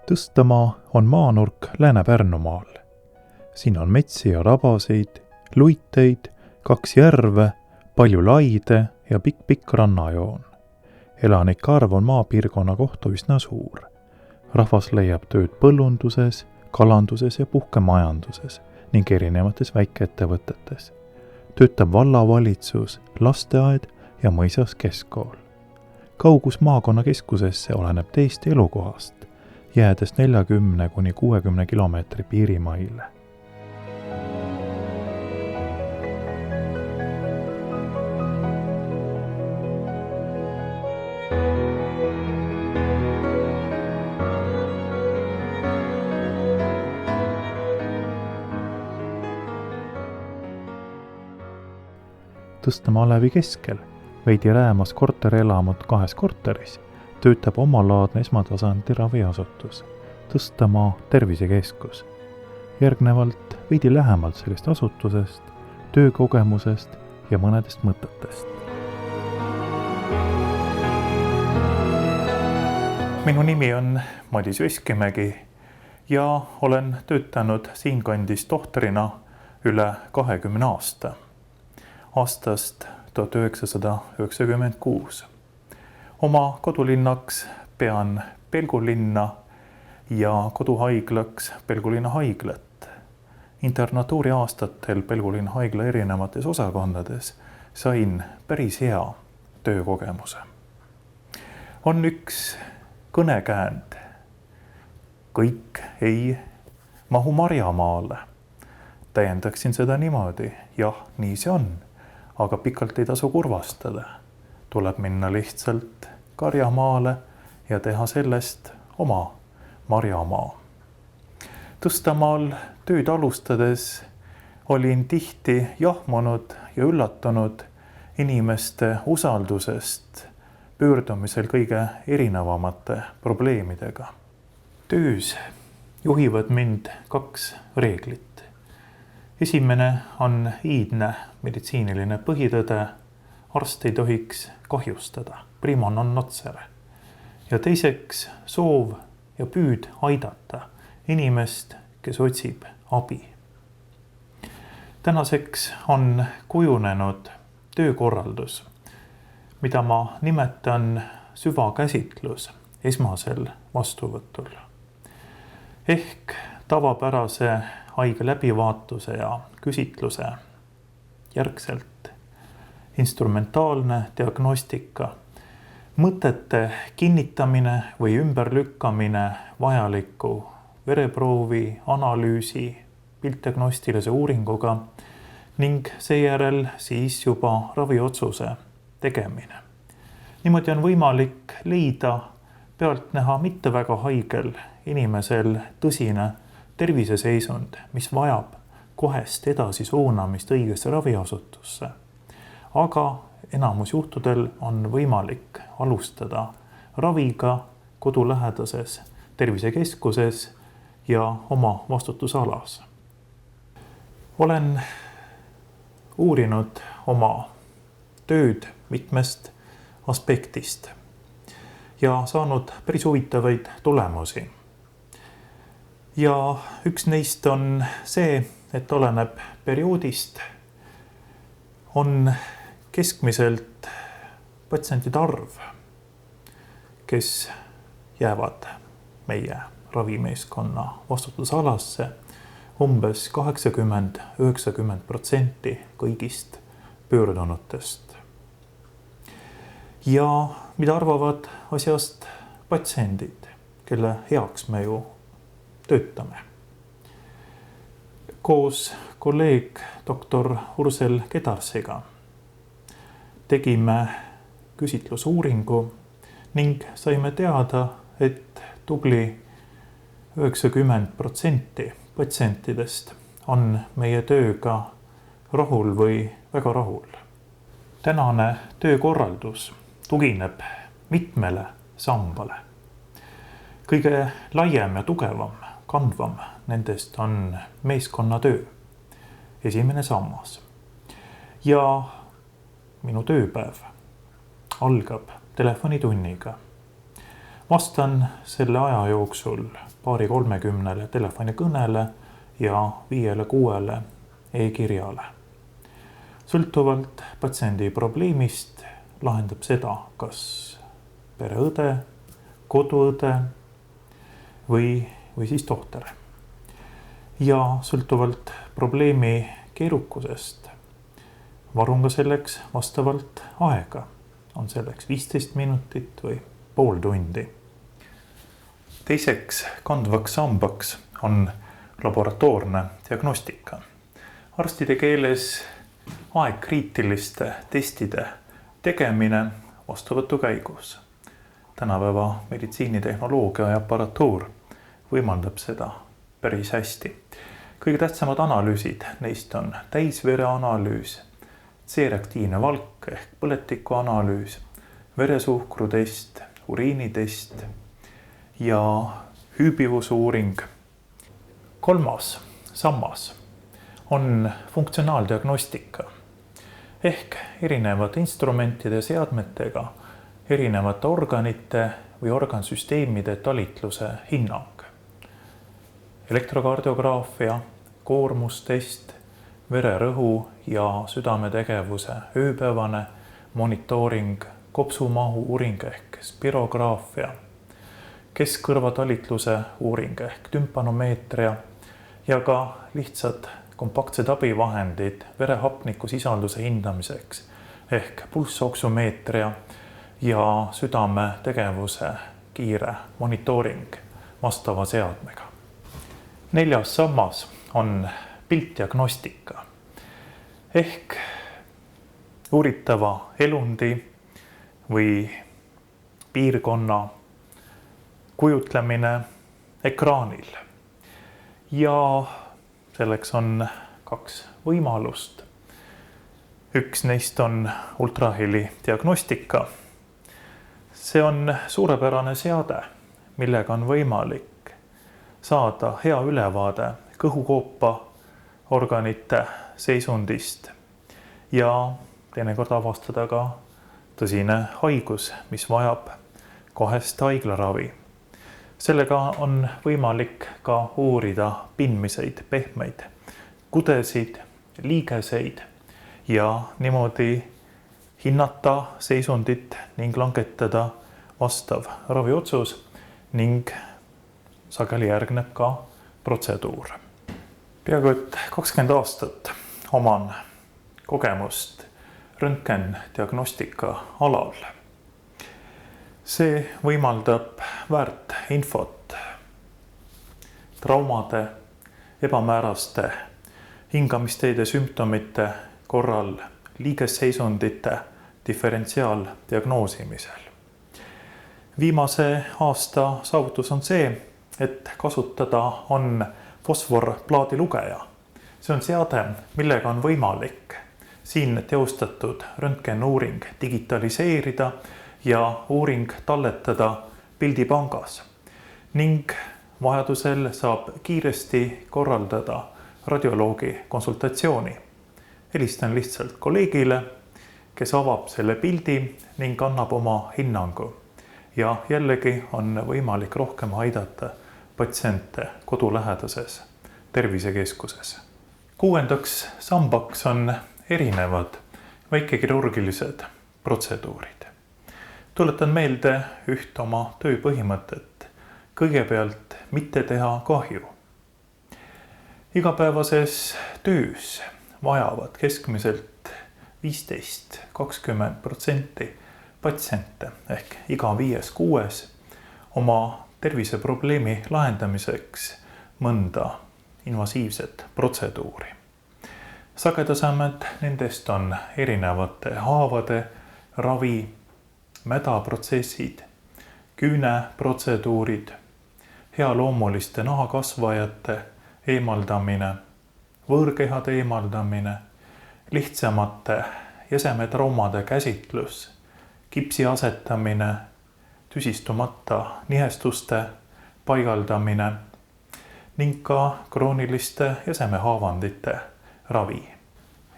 Tõstamaa on maanurk Lääne-Pärnumaal. Siin on metsi ja rabaseid, luiteid, 2 järve, palju laide ja pikk rannajoon. Elanike arv on maapiirkonna kohta üsna suur. Rahvas leiab tööd põllunduses, kalanduses ja puhkemajanduses ning erinevates väikeettevõtetes. Töötab vallavalitsus, lasteaed ja mõisas keskkool. Kaugus maakonna keskusesse oleneb teist elukohast, jäädes 40–60 kilomeetri piirimaile. Tõstamaa alevi keskel, veidi räämas korterelamut 2 korteris, töötab omalaadne esmatasandi raviasutus, Tõstamaa tervisekeskus. Järgnevalt veidi lähemalt sellest asutusest, töökogemusest ja mõnedest mõtetest. Minu nimi on Madis Veskimägi ja olen töötanud siinkandis tohtrina üle 20 aasta. Aastast 1996. Oma kodulinnaks pean Pelgulinna ja koduhaiglaks Pelgulinna haiglat. Internatuuri aastatel Pelgulinna haigla erinevates osakondades sain päris hea töökogemuse. On üks kõnekäänd. Kõik ei mahu Marjamaale. Täiendaksin seda niimoodi. Jah, nii see on. Aga pikalt ei tasu kurvastada. Tuleb minna lihtsalt Karjamaale ja teha sellest oma Marjamaa. Tõstamaal tööd alustades olin tihti jahmunud ja üllatunud inimeste usaldusest pöördumisel kõige erinevamate probleemidega. Töös juhivad mind 2 reeglit. Esimene on iidne meditsiiniline põhitõde, arst ei tohiks kahjustada, prima non nocere. Ja teiseks soov ja püüd aidata inimest, kes otsib abi. Tänaseks on kujunenud töökorraldus, mida ma nimetan süvakäsitlus esmasel vastuvõtul. Ehk tavapärase haige läbivaatuse ja küsitluse järgselt instrumentaalne diagnostika, mõtete kinnitamine või ümberlükkamine vajaliku vereproovi, analüüsi, piltdiagnostilise uuringuga ning seejärel siis juba raviotsuse tegemine. Niimoodi on võimalik leida pealtnäha mitte väga haigel inimesel tõsine terviseseisund, mis vajab kohest edasi suunamist õigesse raviasutusse. Aga enamus juhtudel on võimalik alustada raviga kodulähedases tervisekeskuses ja oma vastutusalas. Olen uurinud oma tööd mitmest aspektist ja saanud päris huvitavaid tulemusi. Ja üks neist on see, et oleneb perioodist, on keskmiselt patsientide arv, kes jäävad meie ravimeeskonna vastutusalasse, umbes 80–90% kõigist pöördunutest. Ja mida arvavad asjast patsiendid, kelle heaks me ju töötame. Koos kolleeg doktor Ursel Kedarsiga tegime küsitlusuuringu ning saime teada, et tubli 90% patsientidest on meie tööga rahul või väga rahul. Tänane töökorraldus tugineb mitmele sambale. Kõige laiem ja tugevam, kandvam nendest on meeskonnatöö, esimene sammas. Ja minu tööpäev algab telefonitunniga. Vastan selle aja jooksul 20-30 telefonikõnele ja 5-6 e-kirjale. Sõltuvalt patsiendi probleemist lahendab seda kas pereõde, koduõde või siis tohter. Ja sõltuvalt probleemi keerukusest varun ka selleks vastavalt aega. On selleks 15 minutit või pool tundi. Teiseks kandvaks sambaks on laboratoorne diagnostika. Arstide keeles aegkriitiliste testide tegemine vastuvõtu käigus. Tänapäeva meditsiinitehnoloogia ja aparatuur võimaldab seda päris hästi. Kõige tähtsamad analüüsid neist on täisvereanalüüs, C-reaktiivne valk ehk põletiku analüüs, veresuhkrutest, uriinitest ja hüübivusuuring. Kolmas sammas on funktsionaaldiagnostika ehk erinevate instrumentide seadmetega erinevate organite või organsüsteemide talitluse hinnang. Elektrokardiograafia, koormustest, vererõhu ja südametegevuse ööpäevane monitooring, kopsumahu uuring ehk spirograafia, keskkõrvatalitluse uuring ehk tümpanomeetria ja ka lihtsad kompaktsed abivahendid verehapniku sisalduse hindamiseks ehk pulssooksumeetria ja südametegevuse kiire monitooring vastava seadmega. Neljas sammas on piltdiagnostika ehk uuritava elundi või piirkonna kujutlemine ekraanil. Ja selleks on 2 võimalust. Üks neist on ultraheli diagnostika. See on suurepärane seade, millega on võimalik saada hea ülevaade kõhukoopa organite seisundist ja teinekord avastada ka tõsine haigus, mis vajab kohest haiglaravi. Sellega on võimalik ka uurida pindmiseid, pehmeid, kudesid, liigeseid ja niimoodi hinnata seisundit ning langetada vastav raviotsus ning sageli järgneb ka protseduur. Peaaegu et 20 aastat oman kogemust röntgendiagnostika alal. See võimaldab väärt infot traumade, ebamääraste hingamisteede sümptomite korral liigesseisundite diferentsiaaldiagnoosimisel. Viimase aasta saavutus on see, et kasutada on fosforplaadilugeja. See on seade, millega on võimalik siin teostatud röntgenuuring digitaliseerida ja uuring talletada pildipangas ning vajadusel saab kiiresti korraldada radioloogi konsultatsiooni. Helistan lihtsalt kolleegile, kes avab selle pildi ning annab oma hinnangu. Ja jällegi on võimalik rohkem aidata patsiente kodulähedases tervisekeskuses. 6. sambaks on erinevad väikekirurgilised protseduurid. Tuletan meelde üht oma tööpõhimõtet. Kõigepealt mitte teha kahju. Igapäevases töös vajavad keskmiselt 15-20% patsiente ehk iga 5-6 oma terviseprobleemi lahendamiseks mõnda invasiivset protseduuri. Sagedasemad nendest on erinevate haavade ravi, mädaprotsessid, küüneprotseduurid, healoomuliste nahakasvajate eemaldamine, võõrkehade eemaldamine, lihtsamate jäsemetraumade käsitlus, kipsi asetamine, tüsistumata nihestuste paigaldamine ning ka krooniliste jäsemehaavandite ravi.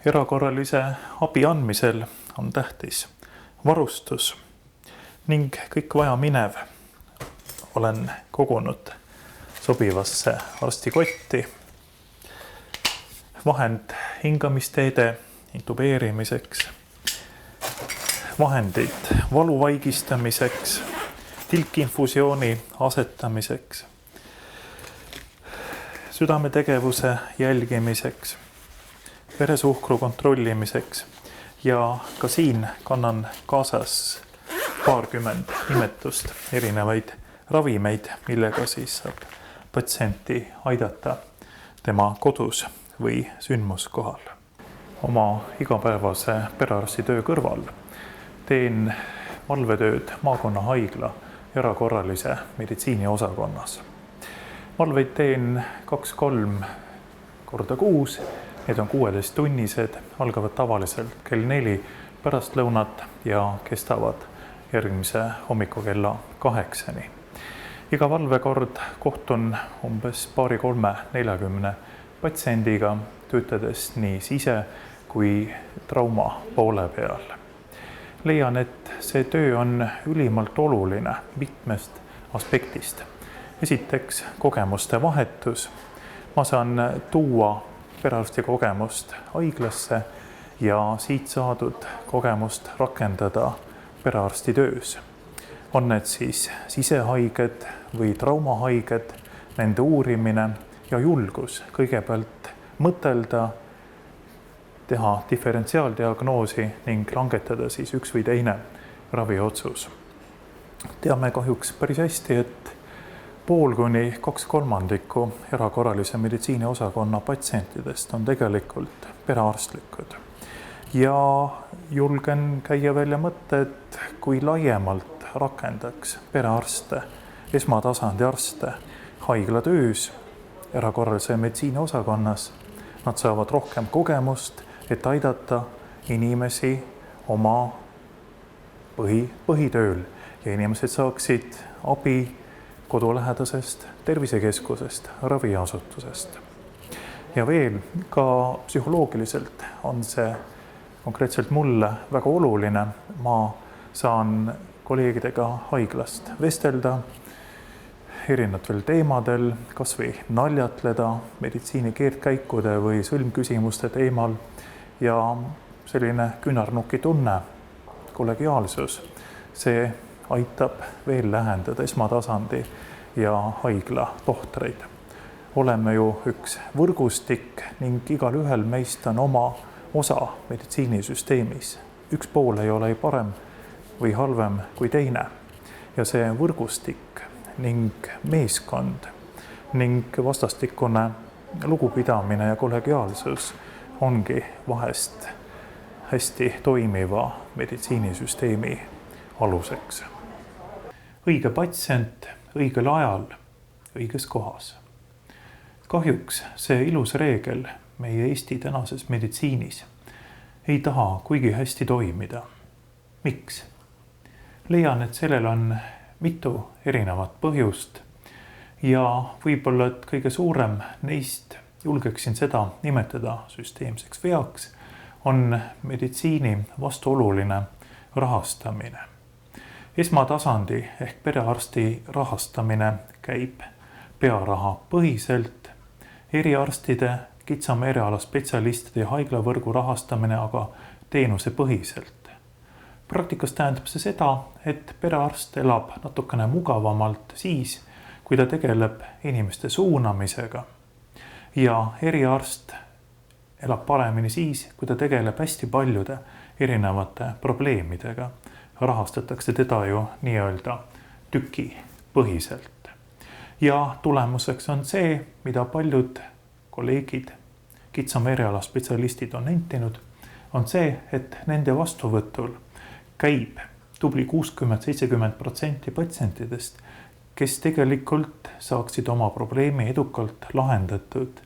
Erakorralise abi andmisel on tähtis varustus ning kõik vajaminev olen kogunud sobivasse arstikotti vahend hingamisteede intubeerimiseks, vahendid valu vaigistamiseks, tilkinfusiooni asetamiseks, südametegevuse jälgimiseks, veresuhkru kontrollimiseks ja ka siin kannan kaasas paarkümmend nimetust erinevaid ravimeid, millega siis saab patsienti aidata tema kodus või sündmuskohal. Oma igapäevase perearstitöö kõrval teen valvetööd maakonnahaigla erakorralise meditsiini osakonnas. Valveid teen 2-3 korda kuus, need on 16-tunnised, algavad tavaliselt kell 4 pärastlõunat ja kestavad järgmise hommiku kella 8-ni. Iga valvekord kohtun umbes 2-3-40 patsiendiga, töötades nii sise- kui trauma poole peal. Leian, et see töö on ülimalt oluline mitmest aspektist. Esiteks kogemuste vahetus. Ma saan tuua perearsti kogemust haiglasse ja siit saadud kogemust rakendada perearsti töös. On need siis sisehaiged või traumahaiged, nende uurimine ja julgus kõigepealt mõtelda, teha diferentsiaaldiagnoosi ning langetada siis üks või teine raviotsus. Teame kahjuks päris hästi, et 1/2–2/3 erakorralise meditsiini osakonna patsientidest on tegelikult perearstlikud. Ja julgen käia välja mõtte, et kui laiemalt rakendaks perearste, esmatasandi arste haiglatöös, erakorralise meditsiini osakonnas, nad saavad rohkem kogemust, et aidata inimesi oma põhitööl ja inimesed saaksid abi kodulähedasest tervisekeskusest, raviasutusest. Ja veel ka psühholoogiliselt on see konkreetselt mulle väga oluline. Ma saan kolleegidega haiglast vestelda erinevatel teemadel, kas või naljatleda meditsiini keerdkäikude või sõlmküsimuste teemal ja selline küünarnuki tunne, kollegiaalsus, see aitab veel lähendada esmatasandi ja haigla tohtreid. Oleme ju üks võrgustik ning igal ühel meist on oma osa meditsiinisüsteemis. Üks pool ei ole ei parem või halvem kui teine. Ja see võrgustik ning meeskond ning vastastikune lugupidamine ja kollegiaalsus ongi vahest hästi toimiva meditsiinisüsteemi aluseks. Õige patsient õigel ajal, õiges kohas. Kahjuks see ilus reegel meie Eesti tänases meditsiinis ei taha kuigi hästi toimida. Miks? Leian, et sellel on mitu erinevat põhjust ja võib-olla, et kõige suurem neist, julgeksin seda nimetada süsteemseks veaks, on meditsiini vastuoluline rahastamine. Esmatasandi ehk perearsti rahastamine käib pearaha põhiselt, eriarstide, kitsama eriala spetsialistide ja haiglavõrgu rahastamine aga teenuse põhiselt. Praktikas tähendab see seda, et perearst elab natukene mugavamalt siis, kui ta tegeleb inimeste suunamisega ja eriarst elab paremini siis, kui ta tegeleb hästi paljude erinevate probleemidega. Rahastatakse teda ju nii-öelda tükipõhiselt. Ja tulemuseks on see, mida paljud kolleegid, kitsama eriala spetsialistid on nentinud, on see, et nende vastuvõtul käib tubli 60–70% patsientidest, kes tegelikult saaksid oma probleemi edukalt lahendatud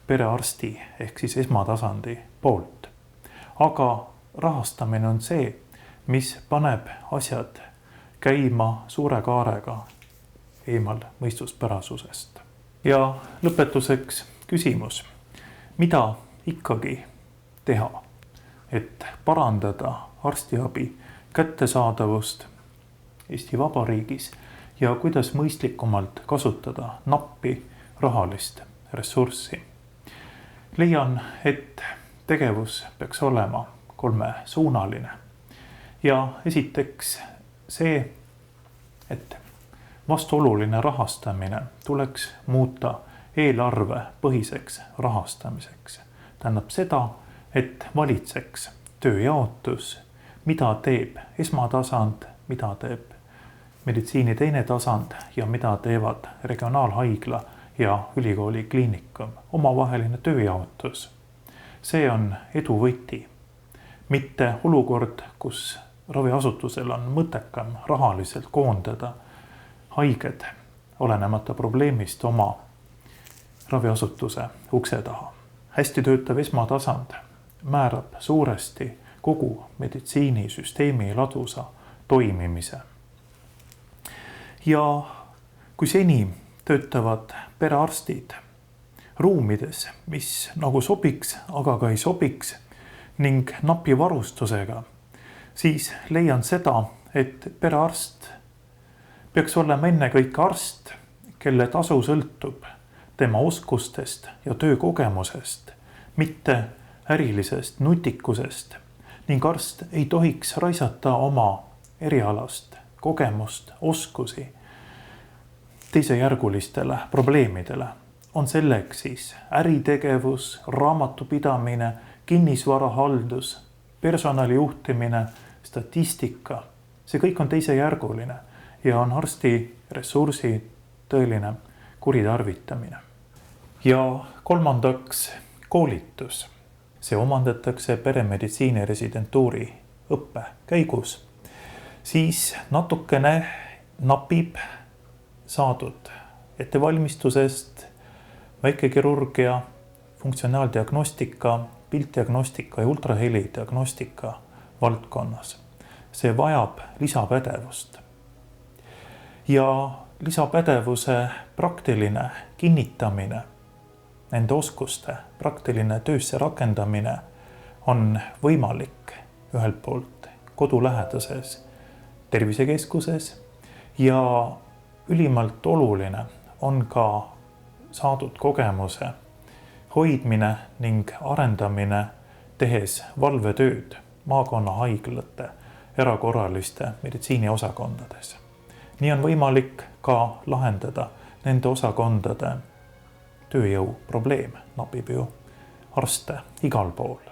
perearsti ehk siis esmatasandi poolt. Aga rahastamine on see, mis paneb asjad käima suure kaarega eemal mõistuspärasusest. Ja lõpetuseks küsimus, mida ikkagi teha, et parandada arstiabi kättesaadavust Eesti Vabariigis ja kuidas mõistlikumalt kasutada nappi rahalist ressurssi. Leian, et tegevus peaks olema kolmesuunaline. Ja esiteks see, et vastuoluline rahastamine tuleks muuta eelarvepõhiseks rahastamiseks. Tähendab seda, et valitseks tööjaotus, mida teeb esmatasand, mida teeb meditsiini teine tasand ja mida teevad regionaalhaigla ja ülikooli kliinikum. Omavaheline tööjaotus. See on edu võti. Mitte olukord, kus raviasutusel on mõttekam rahaliselt koondada haiged olenemata probleemist oma raviasutuse ukse taha. Hästi töötav esmatasand määrab suuresti kogu meditsiinisüsteemi ladusa toimimise. Ja kui seni töötavad perearstid ruumides, mis nagu sobiks, aga ka ei sobiks ning napi varustusega, siis leian seda, et perearst peaks olema ennekõike arst, kelle tasu sõltub tema oskustest ja töökogemusest, mitte ärilisest nutikusest ning arst ei tohiks raisata oma erialast kogemust, oskusi teisejärgulistele probleemidele. On selleks siis äritegevus, raamatupidamine, kinnisvarahaldus, personalijuhtimine, statistika. See kõik on teisejärguline ja on arsti ressursi tõeline kuritarvitamine. Ja kolmandaks koolitus. See omandatakse peremeditsiini residentuuri õppe käigus. Siis natukene napib saadud ettevalmistusest väikekirurgia, funktsionaaldiagnostika, piltdiagnostika ja ultrahelidiagnostika valdkonnas. See vajab lisapädevust. Ja lisapädevuse praktiline kinnitamine, nende oskuste praktiline töösse rakendamine on võimalik ühelt poolt kodulähedases tervisekeskuses ja ülimalt oluline on ka saadud kogemuse hoidmine ning arendamine, tehes valvetööd maakonnahaiglate erakorraliste meditsiiniosakondades. Nii on võimalik ka lahendada nende osakondade tööjõu probleem, napib ju arste igal pool.